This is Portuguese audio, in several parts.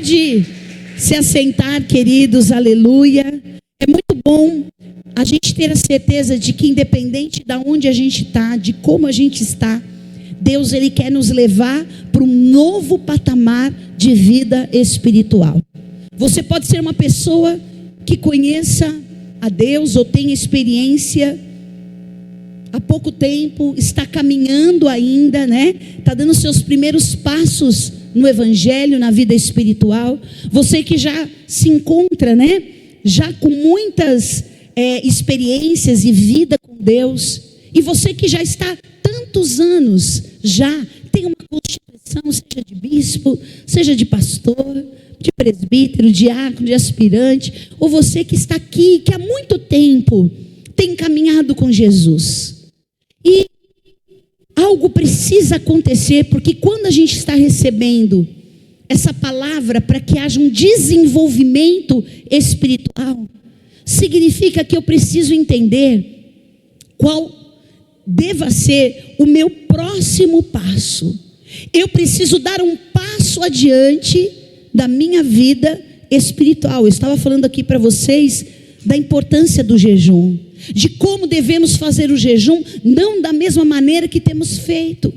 pode se assentar, queridos, aleluia. É muito bom a gente ter a certeza de que, independente de onde a gente está, de como a gente está, Deus, Ele quer nos levar para um novo patamar de vida espiritual. Você pode ser uma pessoa que conheça a Deus ou tenha experiência há pouco tempo, está caminhando ainda, né? Está dando seus primeiros passos no Evangelho, na vida espiritual. Você que já se encontra, né? Já com muitas experiências e vida com Deus. E você que já está tantos anos, já tem uma constituição, seja de bispo, seja de pastor, de presbítero, diácono, de aspirante. Ou você que está aqui, que há muito tempo tem caminhado com Jesus. E algo precisa acontecer, porque quando a gente está recebendo essa palavra para que haja um desenvolvimento espiritual, significa que eu preciso entender qual deva ser o meu próximo passo. Eu preciso dar um passo adiante da minha vida espiritual. Eu estava falando aqui para vocês da importância do jejum, de como devemos fazer o jejum, não da mesma maneira que temos feito,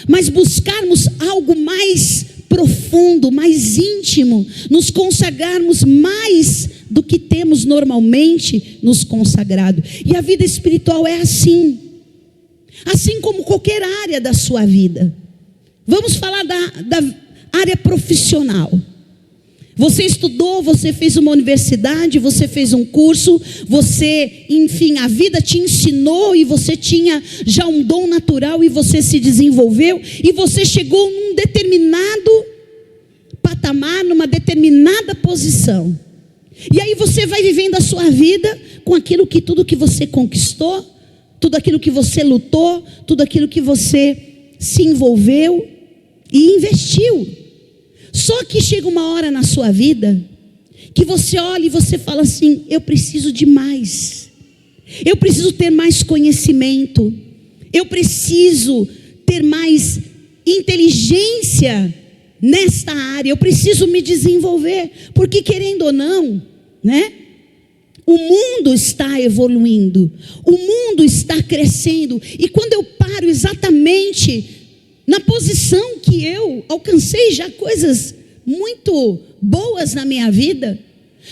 mas buscarmos algo mais profundo, mais íntimo, nos consagrarmos mais do que temos normalmente nos consagrado. E a vida espiritual é assim como qualquer área da sua vida. Vamos falar da área profissional. Você estudou, você fez uma universidade, você fez um curso, você, enfim, a vida te ensinou e você tinha já um dom natural e você se desenvolveu e você chegou num determinado patamar, numa determinada posição. E aí você vai vivendo a sua vida com tudo que você conquistou, tudo aquilo que você lutou, tudo aquilo que você se envolveu e investiu. Só que chega uma hora na sua vida que você olha e você fala assim: eu preciso de mais, eu preciso ter mais conhecimento, eu preciso ter mais inteligência nesta área, eu preciso me desenvolver, porque querendo ou não, né? O mundo está evoluindo, o mundo está crescendo, e quando eu paro exatamente na posição que eu alcancei já coisas muito boas na minha vida,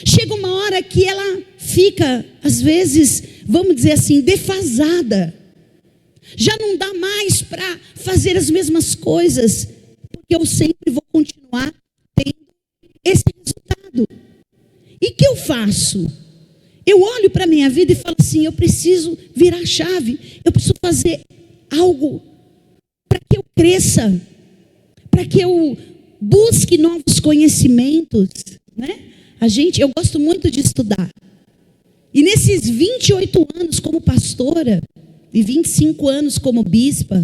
chega uma hora que ela fica, às vezes, vamos dizer assim, defasada. Já não dá mais para fazer as mesmas coisas, porque eu sempre vou continuar tendo esse resultado. E o que eu faço? Eu olho para a minha vida e falo assim: eu preciso virar a chave, eu preciso fazer algo para que eu cresça, para que eu busque novos conhecimentos, né? Eu gosto muito de estudar. E nesses 28 anos como pastora, e 25 anos como bispa,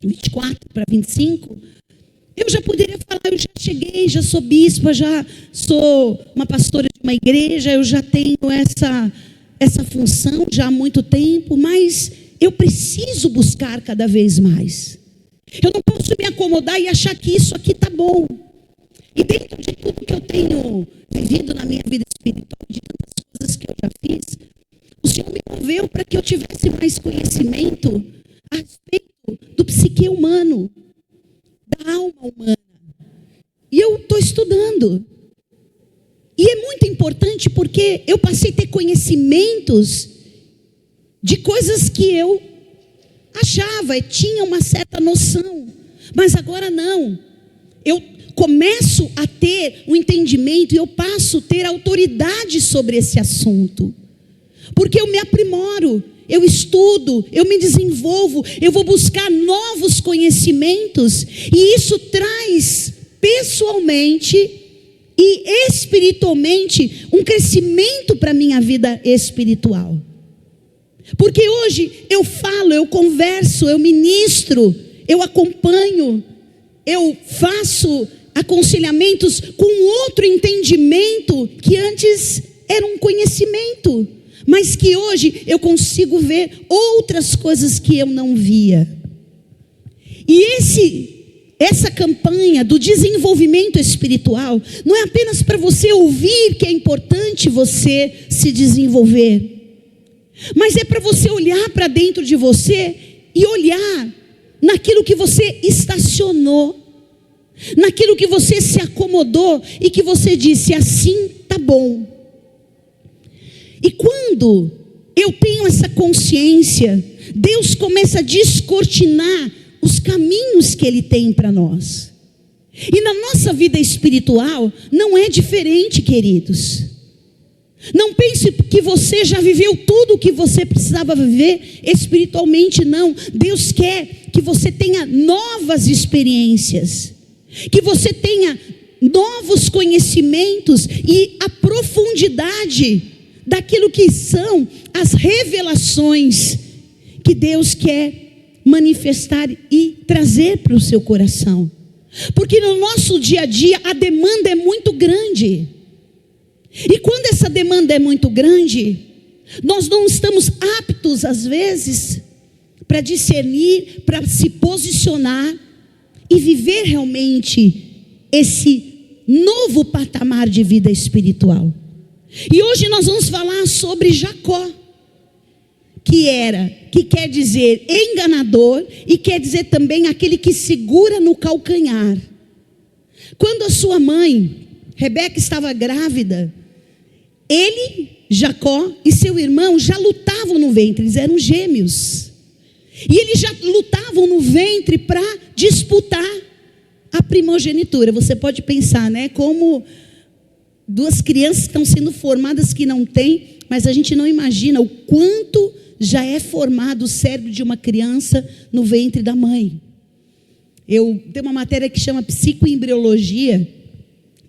24 para 25, eu já poderia falar: eu já cheguei, já sou bispa, já sou uma pastora de uma igreja, eu já tenho essa função já há muito tempo, mas eu preciso buscar cada vez mais. Eu não posso me acomodar e achar que isso aqui está bom. E dentro de tudo que eu tenho vivido na minha vida espiritual, de tantas coisas que eu já fiz, o Senhor me moveu para que eu tivesse mais conhecimento a respeito do psique humano, da alma humana. E eu estou estudando. E é muito importante porque eu passei a ter conhecimentos de coisas que eu achava, tinha uma certa noção, mas agora não. Eu começo a ter um entendimento e eu passo a ter autoridade sobre esse assunto, porque eu me aprimoro, eu estudo, eu me desenvolvo, eu vou buscar novos conhecimentos, e isso traz pessoalmente e espiritualmente um crescimento para a minha vida espiritual. Porque hoje eu falo, eu converso, eu ministro, eu acompanho, eu faço aconselhamentos com outro entendimento que antes era um conhecimento, mas que hoje eu consigo ver outras coisas que eu não via. E essa campanha do desenvolvimento espiritual não é apenas para você ouvir que é importante você se desenvolver, mas é para você olhar para dentro de você e olhar naquilo que você estacionou, naquilo que você se acomodou e que você disse: assim tá bom. E quando eu tenho essa consciência, Deus começa a descortinar os caminhos que Ele tem para nós. E na nossa vida espiritual não é diferente, queridos. Não pense que você já viveu tudo o que você precisava viver espiritualmente, não. Deus quer que você tenha novas experiências, que você tenha novos conhecimentos e a profundidade daquilo que são as revelações que Deus quer manifestar e trazer para o seu coração. Porque no nosso dia a dia a demanda é muito grande. E quando essa demanda é muito grande, nós não estamos aptos às vezes para discernir, para se posicionar e viver realmente esse novo patamar de vida espiritual. E hoje nós vamos falar sobre Jacó, que quer dizer enganador e quer dizer também aquele que segura no calcanhar. Quando a sua mãe, Rebeca, estava grávida, ele, Jacó e seu irmão já lutavam no ventre, eles eram gêmeos. E eles já lutavam no ventre para disputar a primogenitura. Você pode pensar, né? Como duas crianças estão sendo formadas que não têm, mas a gente não imagina o quanto já é formado o cérebro de uma criança no ventre da mãe. Eu tenho uma matéria que chama psicoembriologia,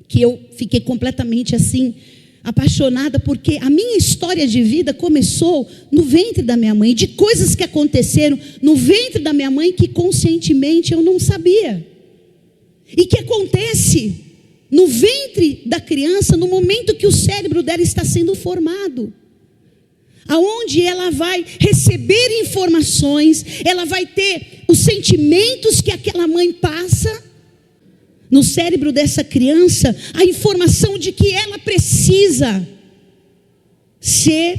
que eu fiquei completamente assim apaixonada, porque a minha história de vida começou no ventre da minha mãe, de coisas que aconteceram no ventre da minha mãe que conscientemente eu não sabia, e que acontece no ventre da criança no momento que o cérebro dela está sendo formado, aonde ela vai receber informações, ela vai ter os sentimentos que aquela mãe passa no cérebro dessa criança, a informação de que ela precisa ser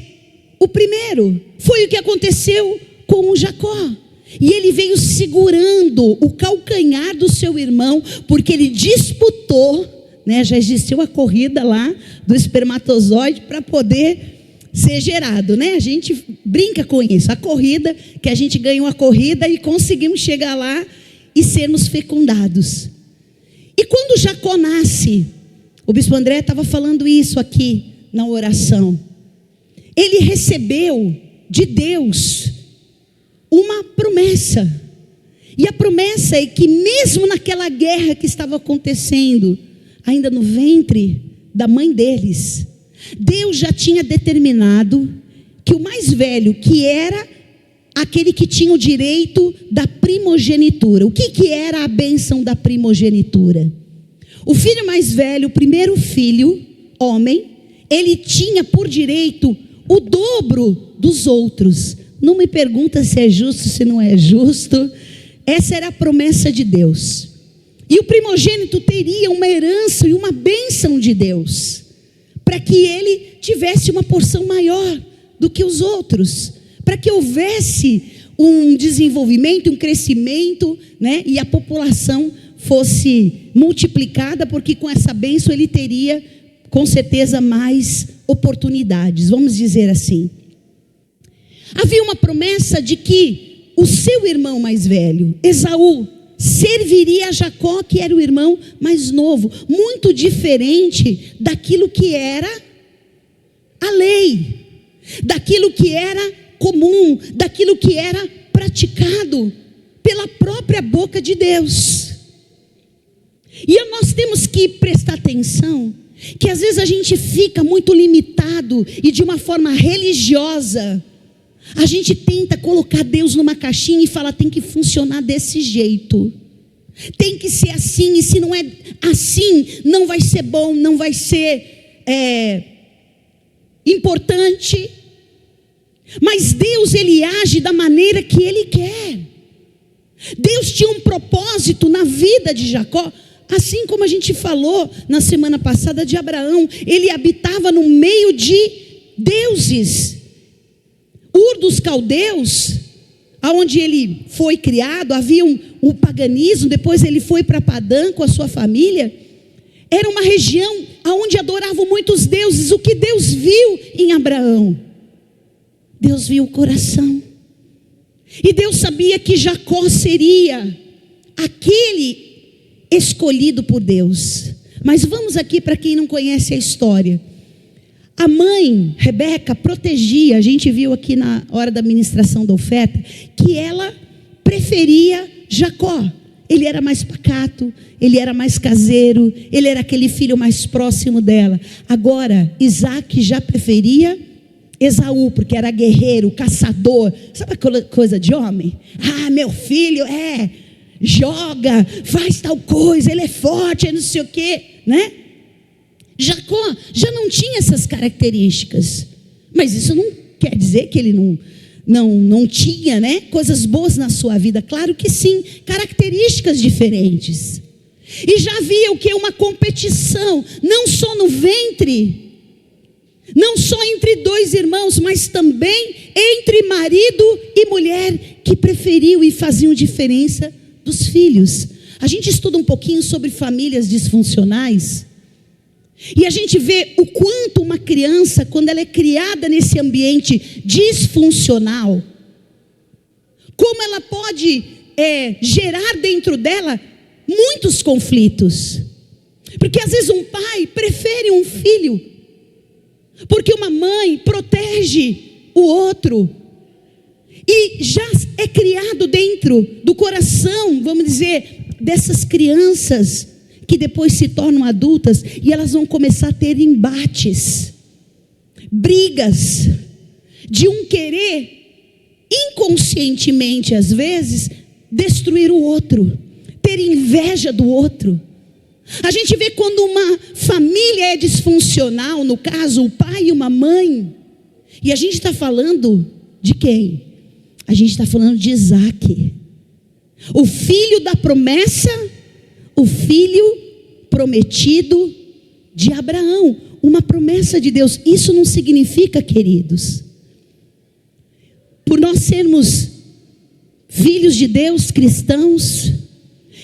o primeiro. Foi o que aconteceu com o Jacó. E ele veio segurando o calcanhar do seu irmão, porque ele disputou, né, já existiu a corrida lá do espermatozoide para poder ser gerado, né? A gente brinca com isso, a corrida, que a gente ganhou a corrida e conseguimos chegar lá e sermos fecundados. E quando Jacó nasce, o bispo André estava falando isso aqui na oração, ele recebeu de Deus uma promessa, e a promessa é que mesmo naquela guerra que estava acontecendo, ainda no ventre da mãe deles, Deus já tinha determinado que o mais velho, que era aquele que tinha o direito da primogenitura. O que era a bênção da primogenitura? O filho mais velho, o primeiro filho, homem, ele tinha por direito o dobro dos outros. Não me pergunta se é justo, se não é justo. Essa era a promessa de Deus. E o primogênito teria uma herança e uma bênção de Deus, para que ele tivesse uma porção maior do que os outros, para que houvesse um desenvolvimento, um crescimento, né? E a população fosse multiplicada, porque com essa bênção ele teria, com certeza, mais oportunidades, vamos dizer assim. Havia uma promessa de que o seu irmão mais velho, Esaú, serviria a Jacó, que era o irmão mais novo, muito diferente daquilo que era a lei, daquilo que era comum, daquilo que era praticado pela própria boca de Deus. E nós temos que prestar atenção, que às vezes a gente fica muito limitado e de uma forma religiosa, a gente tenta colocar Deus numa caixinha e fala, tem que funcionar desse jeito, tem que ser assim, e se não é assim, não vai ser bom, não vai ser importante. Mas Deus, Ele age da maneira que Ele quer. Deus tinha um propósito na vida de Jacó, assim como a gente falou na semana passada de Abraão. Ele habitava no meio de deuses. Ur dos Caldeus, aonde ele foi criado, havia um paganismo. Depois ele foi para Padã com a sua família. Era uma região onde adoravam muitos deuses. O que Deus viu em Abraão? Deus viu o coração. E Deus sabia que Jacó seria aquele escolhido por Deus. Mas vamos aqui para quem não conhece a história. A mãe, Rebeca, protegia. A gente viu aqui na hora da ministração da oferta que ela preferia Jacó. Ele era mais pacato, ele era mais caseiro, ele era aquele filho mais próximo dela. Agora, Isaac já preferia Esaú, porque era guerreiro, caçador. Sabe aquela coisa de homem? Ah, meu filho joga, faz tal coisa, ele é forte, não sei o quê, né? Jacó já não tinha essas características. Mas isso não quer dizer que ele não tinha, né, coisas boas na sua vida. Claro que sim, características diferentes. E já havia o que? Uma competição, não só no ventre, não só entre dois irmãos, mas também entre marido e mulher, que preferiam e faziam diferença dos filhos. A gente estuda um pouquinho sobre famílias disfuncionais, e a gente vê o quanto uma criança, quando ela é criada nesse ambiente disfuncional, como ela pode gerar dentro dela muitos conflitos. Porque às vezes um pai prefere um filho, porque uma mãe protege o outro, e já é criado dentro do coração, vamos dizer, dessas crianças, que depois se tornam adultas, e elas vão começar a ter embates, brigas, de um querer, inconscientemente às vezes, destruir o outro, ter inveja do outro. A gente vê quando uma família é disfuncional, no caso o pai e uma mãe, e a gente está falando de quem? A gente está falando de Isaac, o filho da promessa, o filho prometido de Abraão, uma promessa de Deus. Isso não significa, queridos, por nós sermos filhos de Deus, cristãos,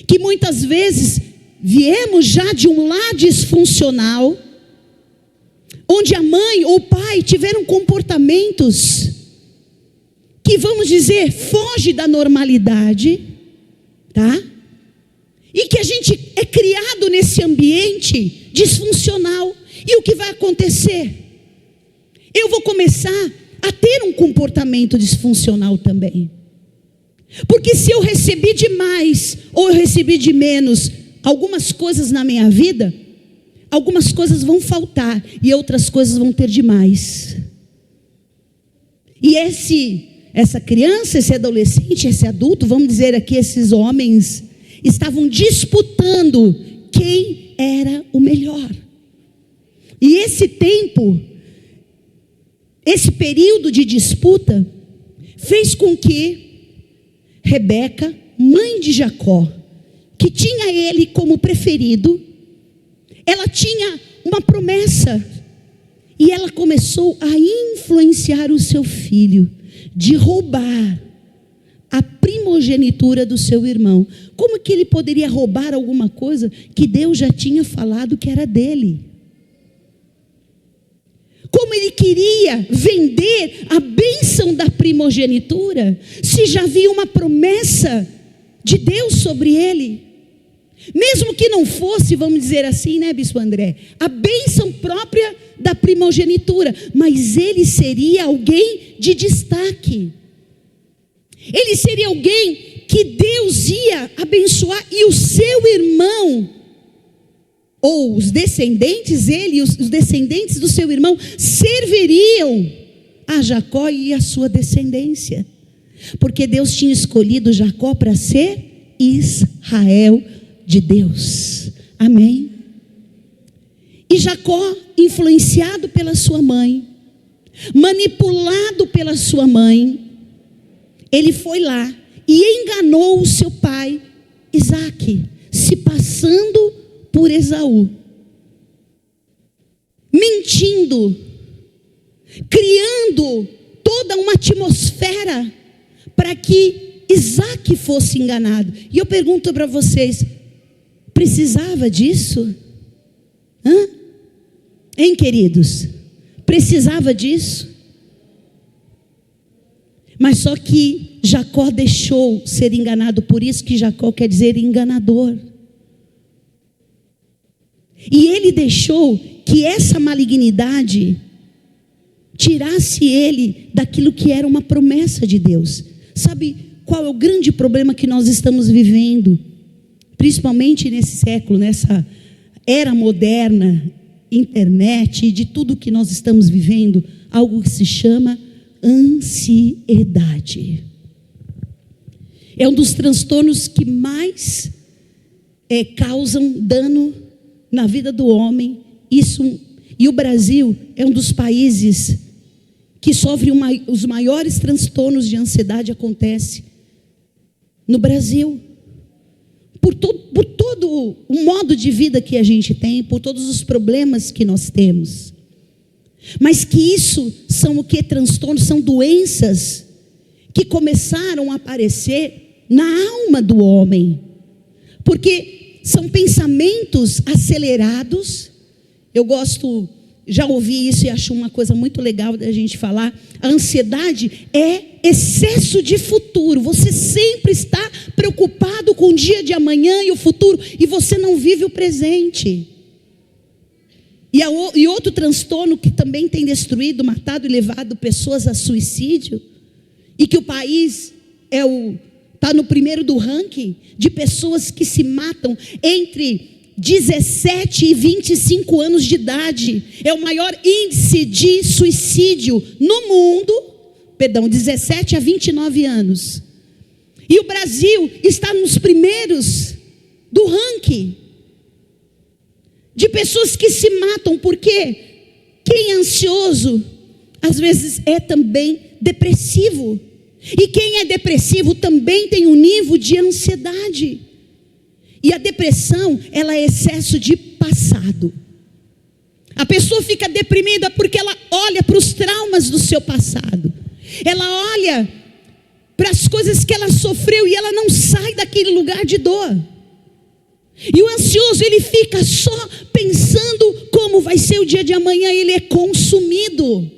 que muitas vezes viemos já de um lar disfuncional, onde a mãe ou o pai tiveram comportamentos que, vamos dizer, foge da normalidade, tá? E que a gente é criado nesse ambiente disfuncional. E o que vai acontecer? Eu vou começar a ter um comportamento disfuncional também. Porque se eu recebi demais ou eu recebi de menos algumas coisas na minha vida, algumas coisas vão faltar e outras coisas vão ter demais. E essa criança, esse adolescente, esse adulto, vamos dizer aqui, esses homens, estavam disputando quem era o melhor. E esse tempo, esse período de disputa, fez com que Rebeca, mãe de Jacó, que tinha ele como preferido, ela tinha uma promessa, e ela começou a influenciar o seu filho, de roubar a primogenitura do seu irmão. Como que ele poderia roubar alguma coisa que Deus já tinha falado que era dele? Como ele queria vender a bênção da primogenitura, se já havia uma promessa de Deus sobre ele? Mesmo que não fosse, vamos dizer assim, né, Bispo André, a bênção própria da primogenitura, mas ele seria alguém de destaque. Ele seria alguém que Deus ia abençoar, e o seu irmão, ou os descendentes, ele e os descendentes do seu irmão, serviriam a Jacó e a sua descendência, porque Deus tinha escolhido Jacó para ser Israel de Deus. Amém? E Jacó, influenciado pela sua mãe, manipulado pela sua mãe, ele foi lá e enganou o seu pai Isaque, se passando por Esaú, mentindo, criando toda uma atmosfera para que Isaque fosse enganado. E eu pergunto para vocês, precisava disso? Hein, queridos? Precisava disso? Mas só que Jacó deixou ser enganado, por isso que Jacó quer dizer enganador. E ele deixou que essa malignidade tirasse ele daquilo que era uma promessa de Deus. Sabe qual é o grande problema que nós estamos vivendo? Principalmente nesse século, nessa era moderna, internet e de tudo que nós estamos vivendo, algo que se chama ansiedade. É um dos transtornos que mais causam dano na vida do homem. E o Brasil é um dos países que sofre os maiores transtornos de ansiedade. Acontece no Brasil, por todo o modo de vida que a gente tem, por todos os problemas que nós temos. Mas que isso são o que? Transtornos, são doenças que começaram a aparecer na alma do homem, porque são pensamentos acelerados. Eu gosto, já ouvi isso e acho uma coisa muito legal da gente falar. A ansiedade é excesso de futuro. Você sempre está preocupado com o dia de amanhã e o futuro, e você não vive o presente. E outro transtorno que também tem destruído, matado e levado pessoas a suicídio, e que o país está no primeiro do ranking de pessoas que se matam entre 17 e 25 anos de idade. É o maior índice de suicídio no mundo, 17 a 29 anos. E o Brasil está nos primeiros do ranking de pessoas que se matam, porque quem é ansioso, às vezes é também depressivo. E quem é depressivo também tem um nível de ansiedade. E a depressão, ela é excesso de passado. A pessoa fica deprimida porque ela olha para os traumas do seu passado. Ela olha para as coisas que ela sofreu e ela não sai daquele lugar de dor. E o ansioso, ele fica só pensando como vai ser o dia de amanhã, ele é consumido.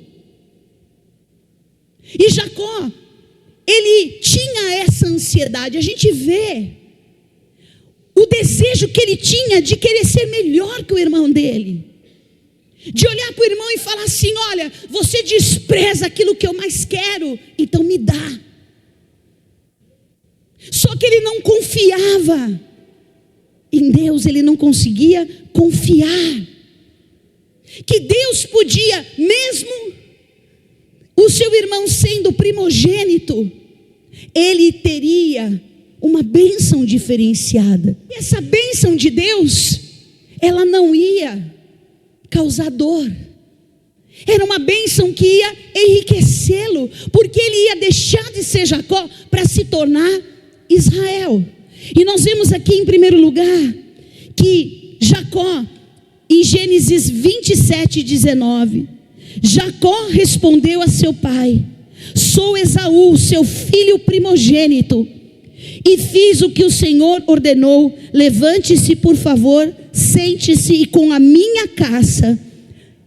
E Jacó, ele tinha essa ansiedade. A gente vê o desejo que ele tinha de querer ser melhor que o irmão dele, de olhar para o irmão e falar assim: olha, você despreza aquilo que eu mais quero, então me dá. Só que ele não confiava em Deus, ele não conseguia confiar que Deus podia, mesmo o seu irmão sendo primogênito, ele teria uma bênção diferenciada. E essa bênção de Deus, ela não ia causar dor. Era uma bênção que ia enriquecê-lo, porque ele ia deixar de ser Jacó para se tornar Israel. E nós vemos aqui em primeiro lugar que Jacó, em Gênesis 27:19, Jacó respondeu a seu pai: sou Esaú, seu filho primogênito, e fiz o que o Senhor ordenou. Levante-se, por favor, sente-se e com a minha caça,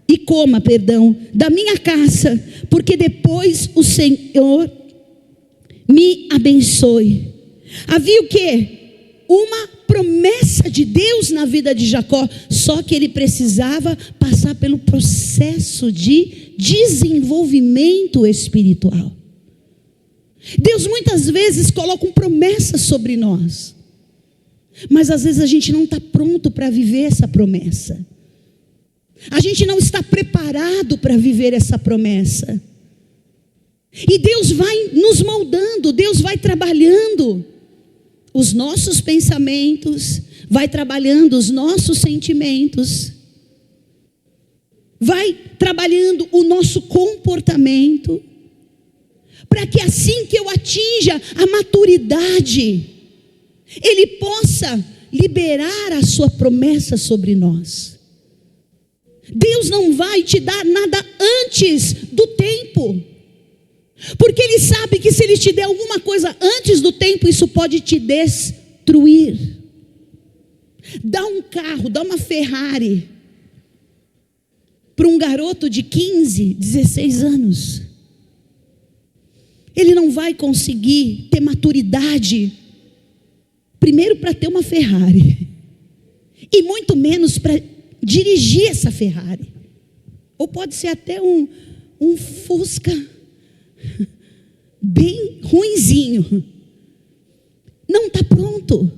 e coma, da minha caça, porque depois o Senhor me abençoe. Havia o quê? Uma promessa de Deus na vida de Jacó, só que ele precisava passar pelo processo de desenvolvimento espiritual. Deus muitas vezes coloca promessas sobre nós, mas às vezes a gente não está pronto para viver essa promessa. A gente não está preparado para viver essa promessa. E Deus vai nos moldando, Deus vai trabalhando os nossos pensamentos, vai trabalhando os nossos sentimentos, vai trabalhando o nosso comportamento, para que assim que eu atinja atinja a maturidade, Ele possa liberar a sua promessa sobre nós. Deus não vai te dar nada antes do tempo, porque Ele sabe que se Ele te der alguma coisa antes do tempo, isso pode te destruir. Dá um carro, dá uma Ferrari para um garoto de 15, 16 anos. Ele não vai conseguir ter maturidade, primeiro para ter uma Ferrari, e muito menos para dirigir essa Ferrari. Ou pode ser até um Fusca bem ruinzinho. Não está pronto.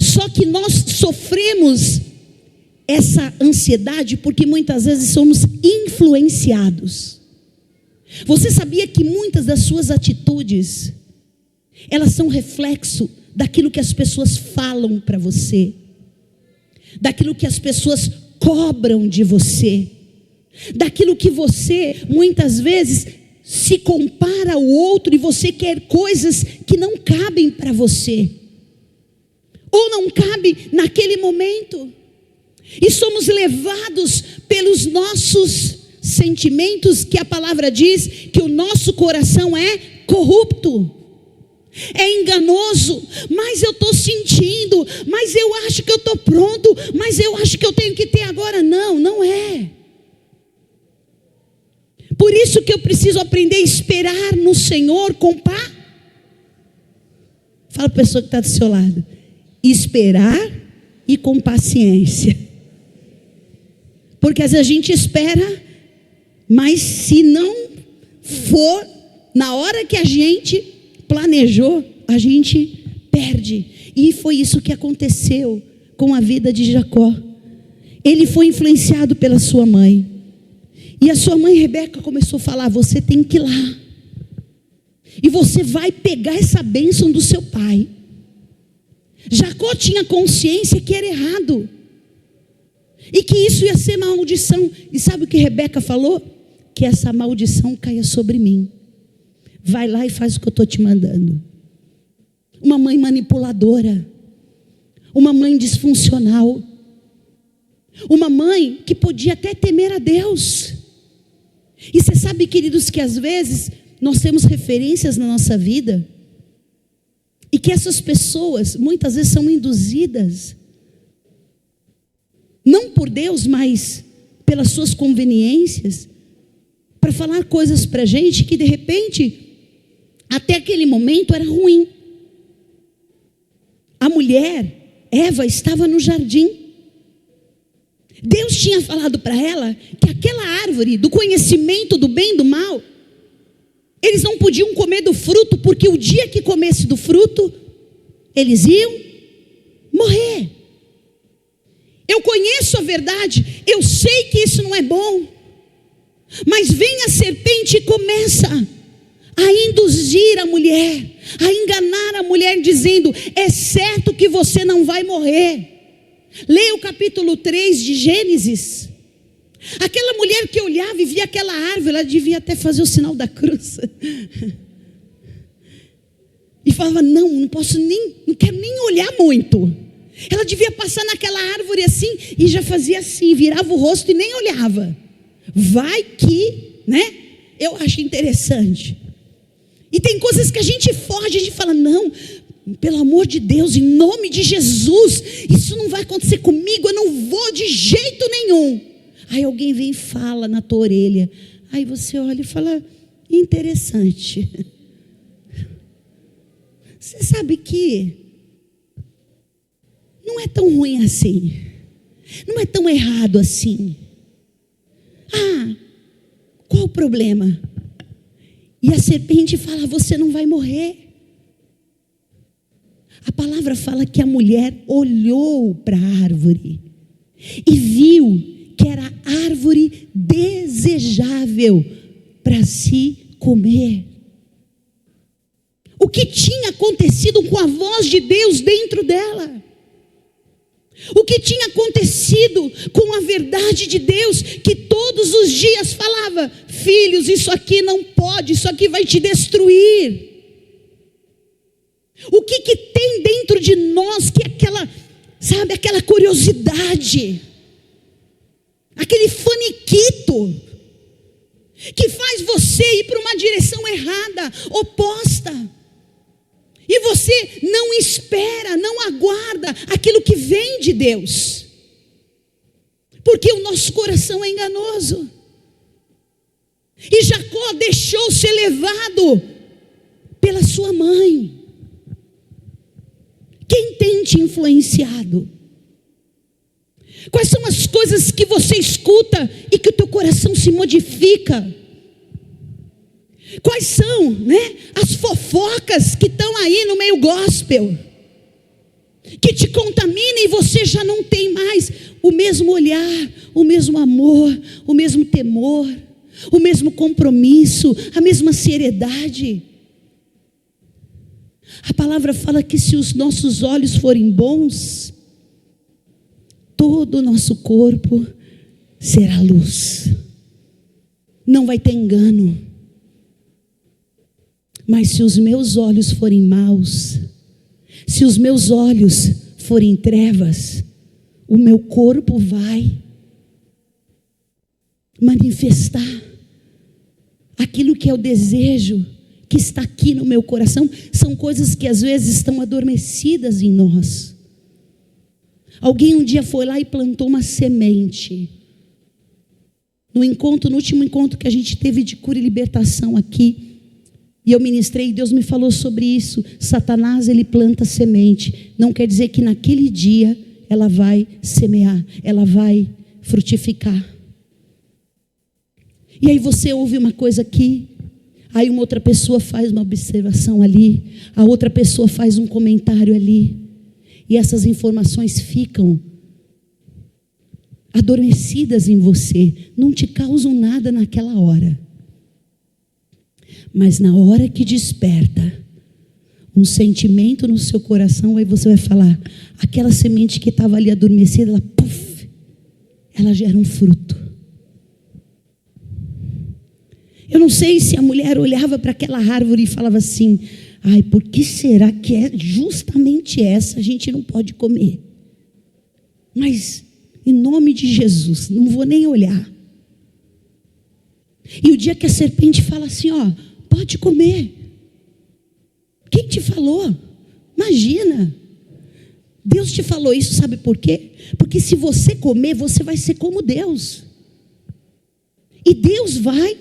Só que nós sofremos essa ansiedade porque muitas vezes somos influenciados. Você sabia que muitas das suas atitudes, elas são reflexo daquilo que as pessoas falam para você, daquilo que as pessoas cobram de você, daquilo que você muitas vezes se compara ao outro e você quer coisas que não cabem para você, ou não cabe naquele momento, e somos levados pelos nossos sentimentos, que a palavra diz que o nosso coração é corrupto, é enganoso. Mas eu estou sentindo, mas eu acho que eu estou pronto, mas eu acho que eu tenho que ter agora. Não, não é. Por isso que eu preciso aprender a esperar no Senhor com paz. Fala para a pessoa que está do seu lado: esperar e com paciência. Porque às vezes a gente espera, mas se não for na hora que a gente planejou, a gente perde. E foi isso que aconteceu com a vida de Jacó. Ele foi influenciado pela sua mãe, e a sua mãe Rebeca começou a falar: você tem que ir lá, e você vai pegar essa bênção do seu pai. Jacó tinha consciência que era errado, e que isso ia ser maldição. E sabe o que Rebeca falou? Que essa maldição caia sobre mim. Vai lá e faz o que eu estou te mandando. Uma mãe manipuladora, uma mãe disfuncional, uma mãe que podia até temer a Deus. E você sabe, queridos, que às vezes nós temos referências na nossa vida, e que essas pessoas muitas vezes são induzidas, não por Deus, mas pelas suas conveniências, para falar coisas para a gente que de repente, até aquele momento, era ruim. A mulher, Eva, estava no jardim. Deus tinha falado para ela que aquela árvore do conhecimento do bem e do mal, eles não podiam comer do fruto, porque o dia que comesse do fruto, eles iam morrer. Eu conheço a verdade, eu sei que isso não é bom, mas vem a serpente e começa a induzir a mulher, a enganar a mulher, dizendo: é certo que você não vai morrer. Leia o capítulo 3 de Gênesis. Aquela mulher que olhava e via aquela árvore, ela devia até fazer o sinal da cruz, e falava: não posso nem, não quero nem olhar muito. Ela devia passar naquela árvore assim, e já fazia assim, virava o rosto e nem olhava. Vai que, né? Eu acho interessante. E tem coisas que a gente foge, a gente fala: não, pelo amor de Deus, em nome de Jesus, isso não vai acontecer comigo, eu não vou de jeito nenhum. Aí alguém vem e fala na tua orelha, aí você olha e fala: interessante. Você sabe que não é tão ruim assim, não é tão errado assim. Qual o problema? E a serpente fala: você não vai morrer. A palavra fala que a mulher olhou para a árvore e viu que era árvore desejável para se comer. O que tinha acontecido com a voz de Deus dentro dela? O que tinha acontecido com a verdade de Deus, que todos os dias falava: filhos, isso aqui não pode, isso aqui vai te destruir. O que tem dentro de nós que é aquela, sabe, aquela curiosidade, aquele faniquito, que faz você ir para uma direção errada, oposta. E você não espera, não aguarda aquilo que vem de Deus. Porque o nosso coração é enganoso. E Jacó deixou ser levado pela sua mãe. Quem tem te influenciado? Quais são as coisas que você escuta e que o teu coração se modifica? Quais são, as fofocas que estão aí no meio gospel, que te contaminam e você já não tem mais o mesmo olhar, o mesmo amor, o mesmo temor, o mesmo compromisso, a mesma seriedade? A palavra fala que se os nossos olhos forem bons, todo o nosso corpo será luz. Não vai ter engano. Mas se os meus olhos forem maus, se os meus olhos forem trevas, o meu corpo vai manifestar aquilo que é o desejo que está aqui no meu coração. São coisas que às vezes estão adormecidas em nós. Alguém um dia foi lá e plantou uma semente. No último encontro que a gente teve de cura e libertação aqui, e eu ministrei, Deus me falou sobre isso. Satanás, ele planta semente. Não quer dizer que naquele dia ela vai semear, ela vai frutificar. E aí você ouve uma coisa aqui, aí uma outra pessoa faz uma observação ali, a outra pessoa faz um comentário ali, e essas informações ficam adormecidas em você, não te causam nada naquela hora. Mas na hora que desperta um sentimento no seu coração, aí você vai falar, aquela semente que estava ali adormecida, ela, ela gera um fruto. Eu não sei se a mulher olhava para aquela árvore e falava assim: ai, por que será que é justamente essa a gente não pode comer? Mas, em nome de Jesus, não vou nem olhar. E o dia que a serpente fala assim, pode comer. Quem te falou? Imagina. Deus te falou isso, sabe por quê? Porque se você comer, você vai ser como Deus. E Deus vai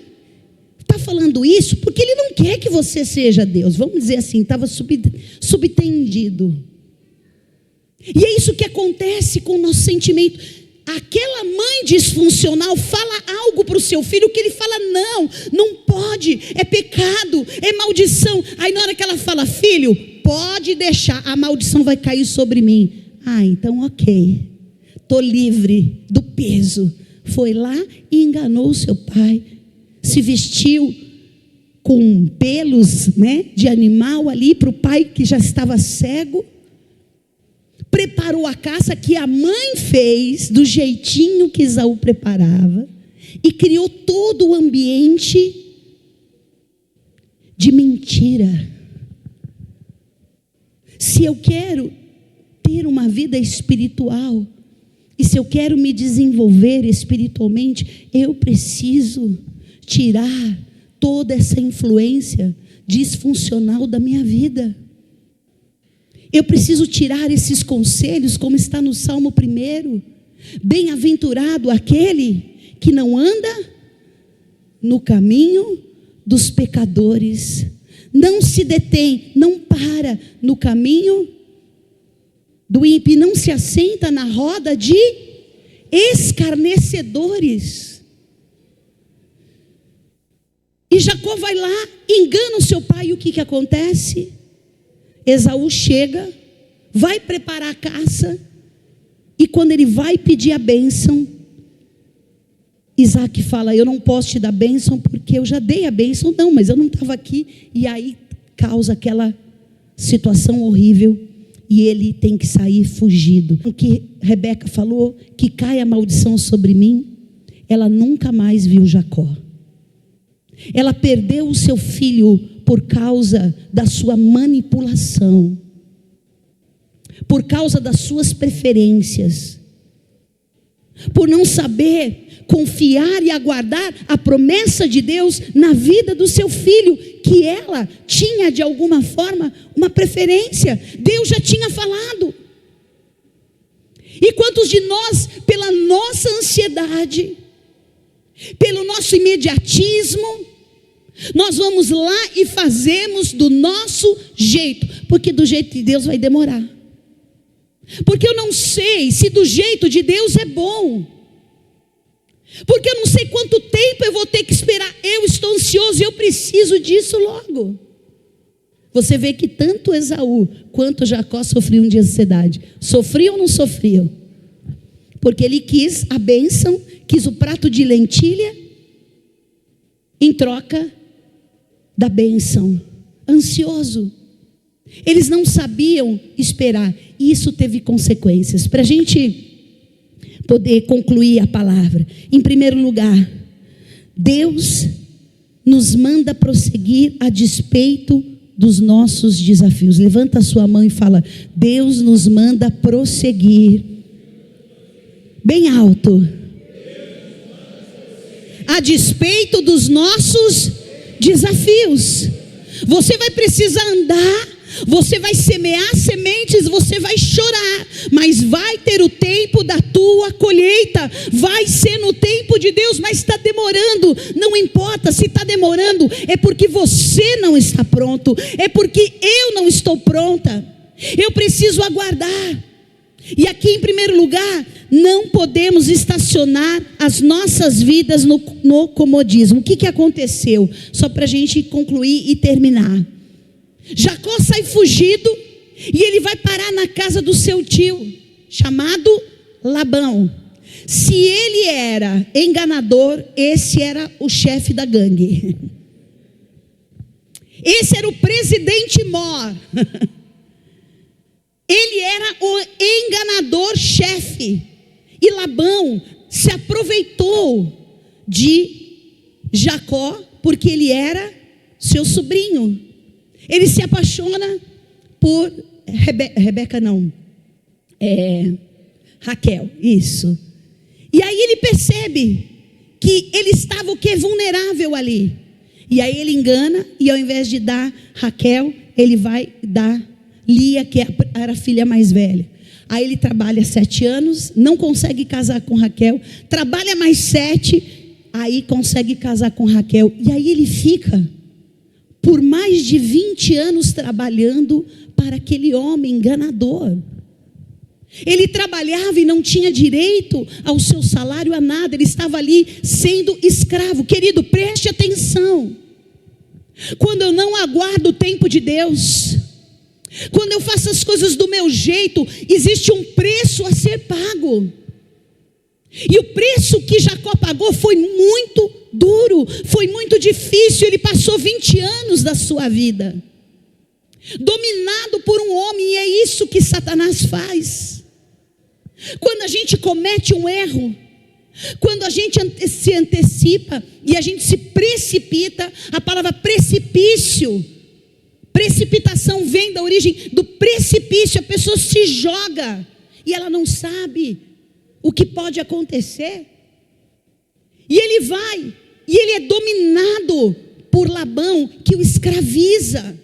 estar falando isso porque Ele não quer que você seja Deus. Vamos dizer assim, estava subtendido. E é isso que acontece com o nosso sentimento. Aquela mãe disfuncional fala algo para o seu filho que ele fala: não pode, é pecado, é maldição. Aí na hora que ela fala: filho, pode deixar, a maldição vai cair sobre mim. Então ok, estou livre do peso. Foi lá e enganou o seu pai, se vestiu com pelos de animal ali para o pai que já estava cego. Preparou a caça que a mãe fez do jeitinho que Esaú preparava e criou todo o ambiente de mentira. Se eu quero ter uma vida espiritual e se eu quero me desenvolver espiritualmente, eu preciso tirar toda essa influência disfuncional da minha vida. Eu preciso tirar esses conselhos, como está no Salmo 1. Bem-aventurado aquele que não anda no caminho dos pecadores, não se detém, não para no caminho do ímpio, não se assenta na roda de escarnecedores. E Jacó vai lá, engana o seu pai, e o que acontece? Esaú chega, vai preparar a caça, e quando ele vai pedir a bênção, Isaac fala: eu não posso te dar bênção porque eu já dei a bênção. Não, mas eu não estava aqui. E aí causa aquela situação horrível e ele tem que sair fugido. O que Rebeca falou, que cai a maldição sobre mim, ela nunca mais viu Jacó. Ela perdeu o seu filho por causa da sua manipulação, por causa das suas preferências, por não saber confiar e aguardar a promessa de Deus na vida do seu filho, que ela tinha de alguma forma uma preferência. Deus já tinha falado. E quantos de nós, pela nossa ansiedade, pelo nosso imediatismo, nós vamos lá e fazemos do nosso jeito, porque do jeito de Deus vai demorar, porque eu não sei se do jeito de Deus é bom, porque eu não sei quanto tempo eu vou ter que esperar. Eu estou ansioso e eu preciso disso logo. Você vê que tanto Esaú quanto Jacó sofriam de ansiedade. Sofriam ou não sofriam? Porque ele quis a bênção, quis o prato de lentilha em troca da bênção. Ansioso. Eles não sabiam esperar. E isso teve consequências. Para a gente poder concluir a palavra, em primeiro lugar, Deus nos manda prosseguir a despeito dos nossos desafios. Levanta a sua mão e fala: Deus nos manda prosseguir. Bem alto. A despeito dos nossos desafios. Você vai precisar andar, você vai semear sementes, você vai chorar, mas vai ter o tempo da tua colheita, vai ser no tempo de Deus. Mas está demorando, não importa se está demorando, é porque você não está pronto, é porque eu não estou pronta, eu preciso aguardar. E aqui em primeiro lugar, não podemos estacionar as nossas vidas no comodismo. O que aconteceu? Só para a gente concluir e terminar. Jacó sai fugido e ele vai parar na casa do seu tio, chamado Labão. Se ele era enganador, esse era o chefe da gangue. Esse era o presidente mor. Ele era o enganador-chefe. E Labão se aproveitou de Jacó, porque ele era seu sobrinho. Ele se apaixona por Raquel, isso. E aí ele percebe que ele estava o que? Vulnerável ali. E aí ele engana, e ao invés de dar Raquel, ele vai dar Lia, que era a filha mais velha. Aí ele trabalha 7 anos, não consegue casar com Raquel, trabalha mais 7, aí consegue casar com Raquel. E aí ele fica por mais de 20 anos trabalhando para aquele homem enganador. Ele trabalhava e não tinha direito ao seu salário, a nada. Ele estava ali sendo escravo. Querido, preste atenção. Quando eu não aguardo o tempo de Deus, quando eu faço as coisas do meu jeito, existe um preço a ser pago. E o preço que Jacó pagou foi muito duro, foi muito difícil. Ele passou 20 anos da sua vida dominado por um homem, e é isso que Satanás faz. Quando a gente comete um erro, quando a gente se antecipa e a gente se precipita, a palavra precipício, precipitação vem da origem do precipício. A pessoa se joga e ela não sabe o que pode acontecer. E ele vai, e ele é dominado por Labão, que o escraviza.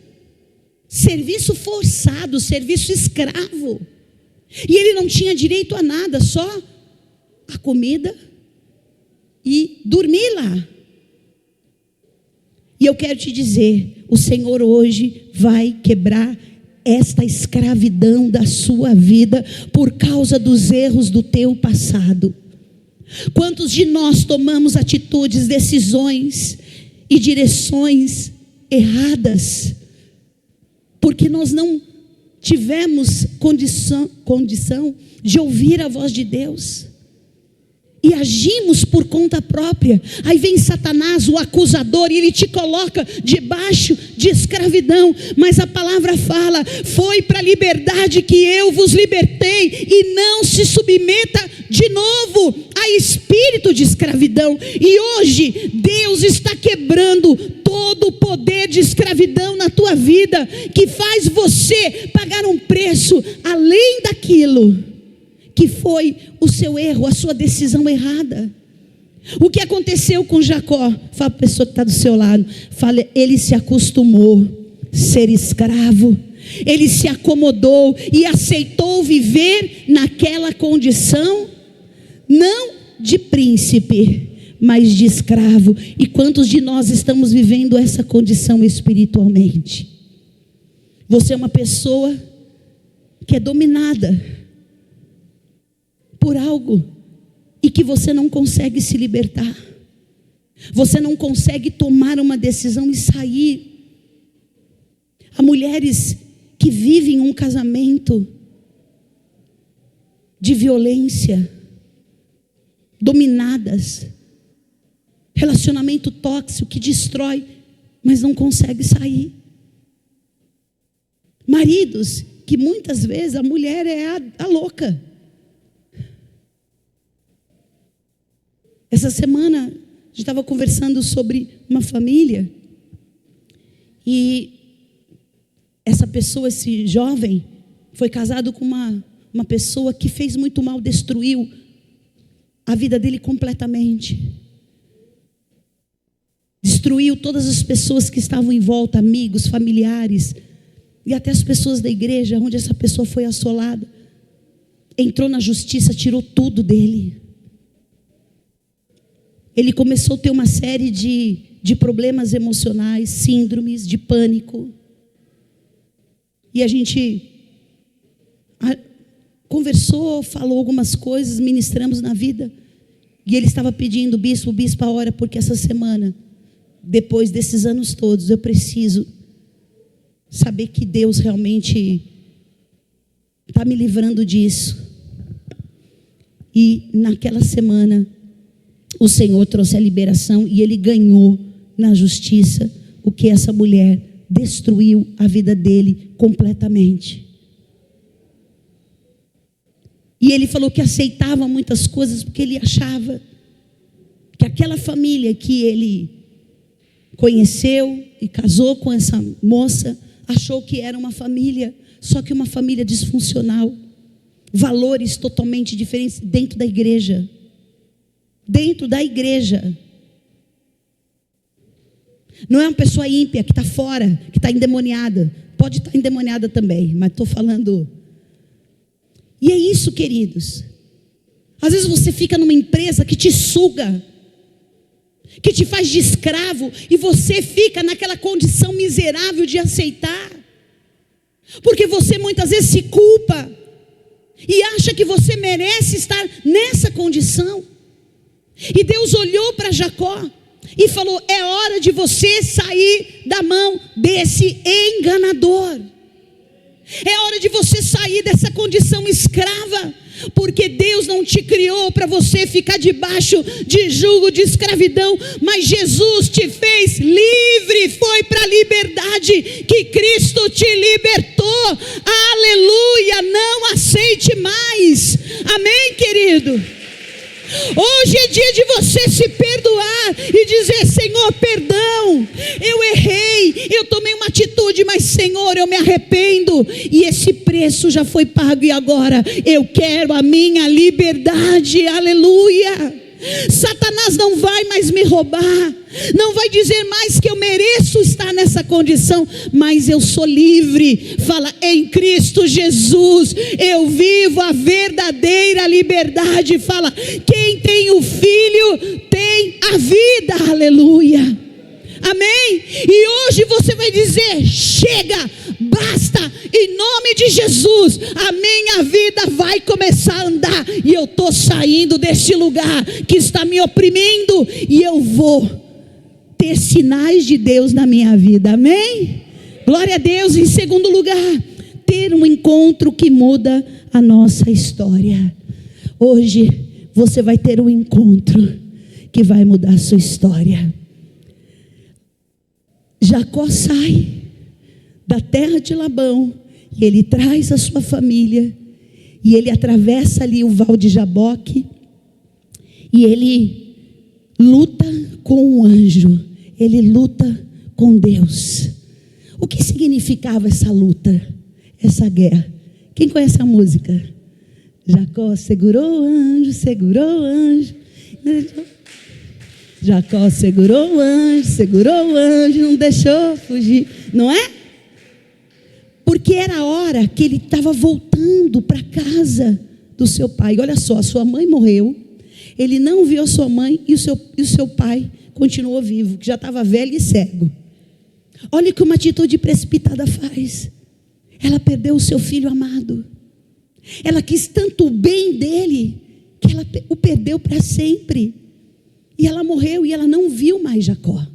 Serviço forçado, serviço escravo. E ele não tinha direito a nada, só a comida e dormir lá. E eu quero te dizer, o Senhor hoje vai quebrar esta escravidão da sua vida por causa dos erros do teu passado. Quantos de nós tomamos atitudes, decisões e direções erradas, porque nós não tivemos condição de ouvir a voz de Deus? e agimos por conta própria. Aí vem Satanás, o acusador, e ele te coloca debaixo de escravidão. Mas a palavra fala: foi para a liberdade que eu vos libertei, e não se submeta de novo a espírito de escravidão. E hoje Deus está quebrando todo o poder de escravidão na tua vida, que faz você pagar um preço além daquilo que foi o seu erro, a sua decisão errada. O que aconteceu com Jacó? Fala para a pessoa que está do seu lado, fala: ele se acostumou a ser escravo, ele se acomodou e aceitou viver naquela condição, não de príncipe, mas de escravo. E quantos de nós estamos vivendo essa condição espiritualmente? Você é uma pessoa que é dominada por algo e que você não consegue se libertar. Você não consegue tomar uma decisão e sair. Há mulheres que vivem um casamento de violência, dominadas, relacionamento tóxico que destrói, mas não consegue sair. Maridos que muitas vezes a mulher é a louca. Essa semana a gente estava conversando sobre uma família, e essa pessoa, esse jovem, foi casado com uma pessoa que fez muito mal, destruiu a vida dele completamente. Destruiu todas as pessoas que estavam em volta, amigos, familiares, e até as pessoas da igreja onde essa pessoa foi assolada. Entrou na justiça, tirou tudo dele. Ele começou a ter uma série de problemas emocionais, síndromes de pânico. E a gente conversou, falou algumas coisas, ministramos na vida. E ele estava pedindo: bispo, ora, porque essa semana, depois desses anos todos, eu preciso saber que Deus realmente está me livrando disso. E naquela semana, o Senhor trouxe a liberação, e ele ganhou na justiça o que essa mulher destruiu a vida dele completamente. E ele falou que aceitava muitas coisas porque ele achava que aquela família que ele conheceu e casou com essa moça, achou que era uma família, só que uma família disfuncional, valores totalmente diferentes dentro da igreja. Dentro da igreja. Não é uma pessoa ímpia que está fora, que está endemoniada. Pode estar endemoniada também, mas estou falando. E é isso, queridos. Às vezes você fica numa empresa que te suga, que te faz de escravo, e você fica naquela condição miserável de aceitar, porque você muitas vezes se culpa e acha que você merece estar nessa condição. E Deus olhou para Jacó e falou: é hora de você sair da mão desse enganador. É hora de você sair dessa condição escrava, porque Deus não te criou para você ficar debaixo de jugo de escravidão, mas Jesus te fez livre. Foi para a liberdade que Cristo te libertou. Aleluia! Não aceite mais. Amém, querido? Hoje é dia de você se perdoar e dizer: Senhor, perdão, eu errei, eu tomei uma atitude, mas Senhor, eu me arrependo, e esse preço já foi pago, e agora eu quero a minha liberdade. Aleluia! Satanás não vai mais me roubar, não vai dizer mais que eu mereço estar nessa condição, mas eu sou livre. Fala: em Cristo Jesus eu vivo a verdadeira liberdade. Fala: quem tem o Filho tem a vida. Aleluia, amém? E hoje você vai dizer: chega, basta, em nome de Jesus, a minha vida vai começar a andar, e eu estou saindo deste lugar que está me oprimindo, e eu vou ter sinais de Deus na minha vida. Amém? Glória a Deus. Em segundo lugar, ter um encontro que muda a nossa história. Hoje você vai ter um encontro que vai mudar a sua história. Jacó sai da terra de Labão e ele traz a sua família e ele atravessa ali o val de Jaboque e ele luta com o anjo, ele luta com Deus. O que significava essa luta, essa guerra? Quem conhece a música? Jacó segurou o anjo, Jacó segurou o anjo, não deixou fugir, não é? Porque era a hora que ele estava voltando para casa do seu pai. Olha só, a sua mãe morreu, ele não viu a sua mãe e o seu pai continuou vivo, que já estava velho e cego. Olha o que uma atitude precipitada faz. Ela perdeu o seu filho amado. Ela quis tanto o bem dele, que ela o perdeu para sempre. E ela morreu e ela não viu mais Jacó.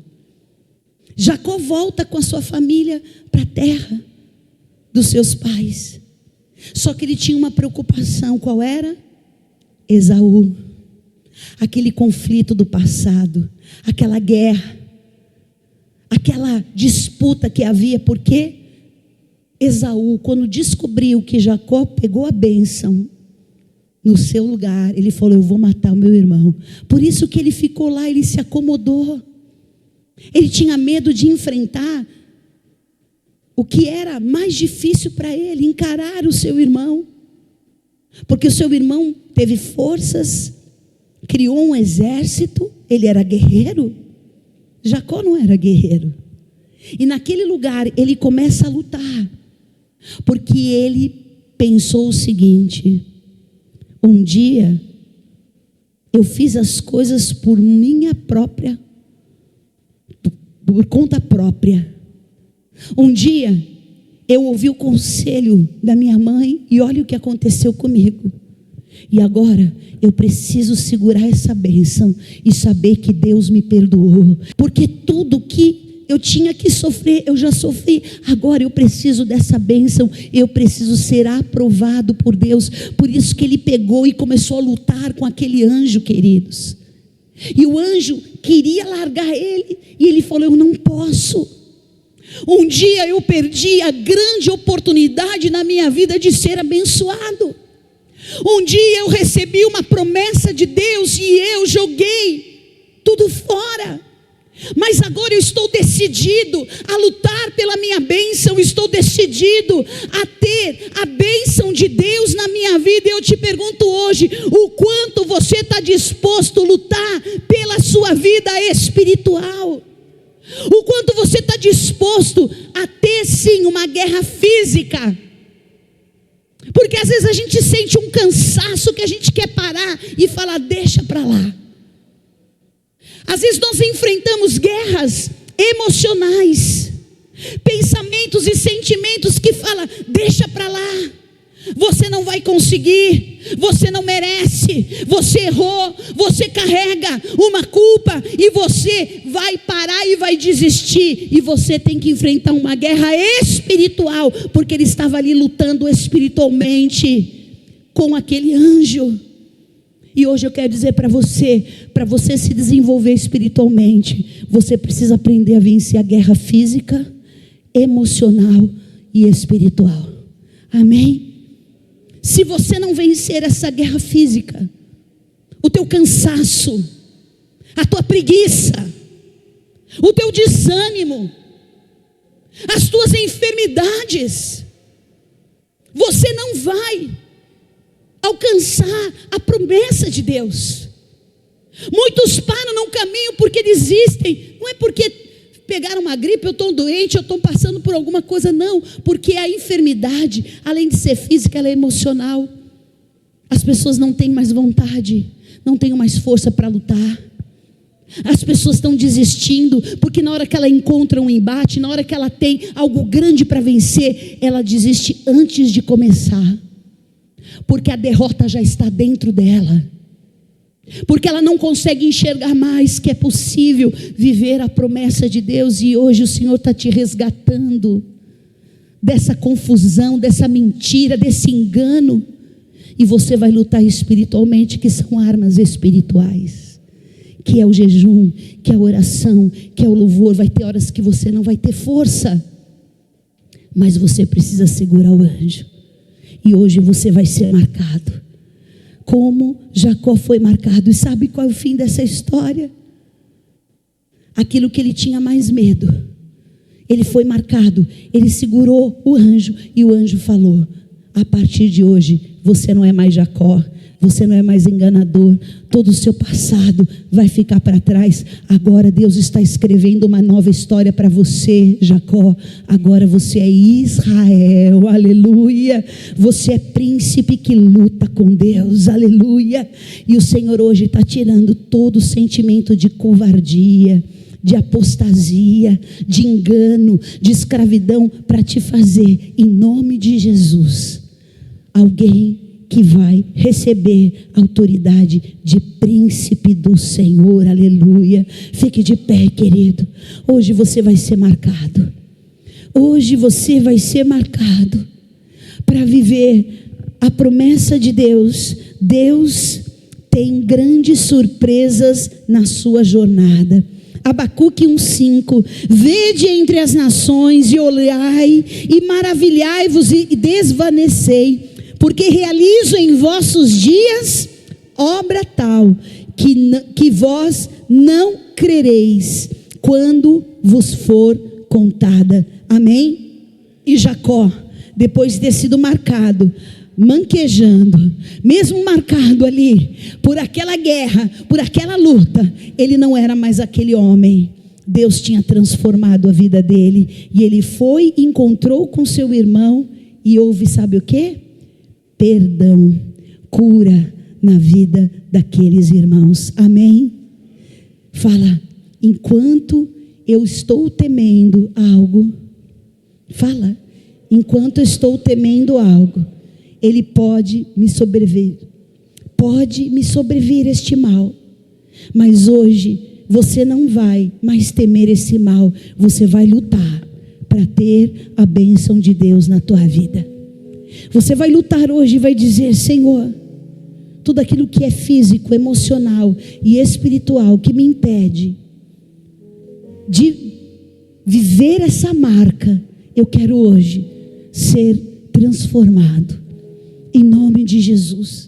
Jacó volta com a sua família para a terra dos seus pais. Só que ele tinha uma preocupação, qual era? Esaú. Aquele conflito do passado, aquela guerra, aquela disputa que havia, porque Esaú, quando descobriu que Jacó pegou a bênção no seu lugar, ele falou: eu vou matar o meu irmão. Por isso que ele ficou lá, ele se acomodou. Ele tinha medo de enfrentar o que era mais difícil para ele, encarar o seu irmão. Porque o seu irmão teve forças, criou um exército, ele era guerreiro. Jacó não era guerreiro. E naquele lugar ele começa a lutar, porque ele pensou o seguinte: um dia eu fiz as coisas por conta própria. Um dia eu ouvi o conselho da minha mãe e olha o que aconteceu comigo. E agora eu preciso segurar essa bênção e saber que Deus me perdoou, porque tudo que eu tinha que sofrer, eu já sofri. Agora eu preciso dessa bênção, eu preciso ser aprovado por Deus. Por isso que ele pegou e começou a lutar com aquele anjo, queridos. E o anjo queria largar ele, e ele falou: eu não posso. Um dia eu perdi a grande oportunidade na minha vida de ser abençoado. Um dia eu recebi uma promessa de Deus e eu joguei tudo fora. Mas agora eu estou decidido a lutar pela minha bênção, estou decidido a ter a bênção de Deus na minha vida. E eu te pergunto hoje, o quanto você está disposto a lutar pela sua vida espiritual? O quanto você está disposto a ter sim uma guerra física? Porque às vezes a gente sente um cansaço que a gente quer parar e falar: deixa para lá. Às vezes nós enfrentamos guerras emocionais, pensamentos e sentimentos que falam: deixa para lá, você não vai conseguir, você não merece, você errou, você carrega uma culpa e você vai parar e vai desistir. E você tem que enfrentar uma guerra espiritual, porque ele estava ali lutando espiritualmente com aquele anjo. E hoje eu quero dizer para você se desenvolver espiritualmente, você precisa aprender a vencer a guerra física, emocional e espiritual. Amém? Se você não vencer essa guerra física, o teu cansaço, a tua preguiça, o teu desânimo, as tuas enfermidades, você não vai alcançar a promessa de Deus. Muitos param no caminho porque desistem. Não é porque pegaram uma gripe, eu estou doente, eu estou passando por alguma coisa, não. Porque a enfermidade, além de ser física, ela é emocional. As pessoas não têm mais vontade, não têm mais força para lutar. As pessoas estão desistindo, porque na hora que ela encontra um embate, na hora que ela tem algo grande para vencer, ela desiste antes de começar. Porque a derrota já está dentro dela. Porque ela não consegue enxergar mais que é possível viver a promessa de Deus. E hoje o Senhor está te resgatando dessa confusão, dessa mentira, desse engano. E você vai lutar espiritualmente, que são armas espirituais, que é o jejum, que é a oração, que é o louvor. Vai ter horas que você não vai ter força, mas você precisa segurar o anjo. E hoje você vai ser marcado, como Jacó foi marcado. E sabe qual é o fim dessa história? Aquilo que ele tinha mais medo, ele foi marcado, ele segurou o anjo, e o anjo falou: a partir de hoje, você não é mais Jacó, você não é mais enganador, todo o seu passado vai ficar para trás. Agora Deus está escrevendo uma nova história para você, Jacó. Agora você é Israel, aleluia. Você é príncipe que luta com Deus, aleluia. E o Senhor hoje está tirando todo o sentimento de covardia, de apostasia, de engano, de escravidão, para te fazer, em nome de Jesus, alguém que vai receber autoridade de príncipe do Senhor, aleluia. Fique de pé, querido. Hoje você vai ser marcado. Hoje você vai ser marcado para viver a promessa de Deus. Deus tem grandes surpresas na sua jornada. Abacuque 1:5: vede entre as nações e olhai e maravilhai-vos e desvanecei, porque realizo em vossos dias obra tal, que vós não crereis, quando vos for contada. Amém? E Jacó, depois de ter sido marcado, manquejando, mesmo marcado ali, por aquela guerra, por aquela luta, ele não era mais aquele homem. Deus tinha transformado a vida dele, e ele foi, encontrou com seu irmão, e houve, sabe o que? Perdão, cura na vida daqueles irmãos. Amém? Fala: enquanto eu estou temendo algo, fala, enquanto eu estou temendo algo, ele pode me sobrevir este mal, mas hoje você não vai mais temer esse mal, você vai lutar para ter a bênção de Deus na tua vida. Você vai lutar hoje e vai dizer: Senhor, tudo aquilo que é físico, emocional e espiritual que me impede de viver essa marca, eu quero hoje ser transformado, em nome de Jesus.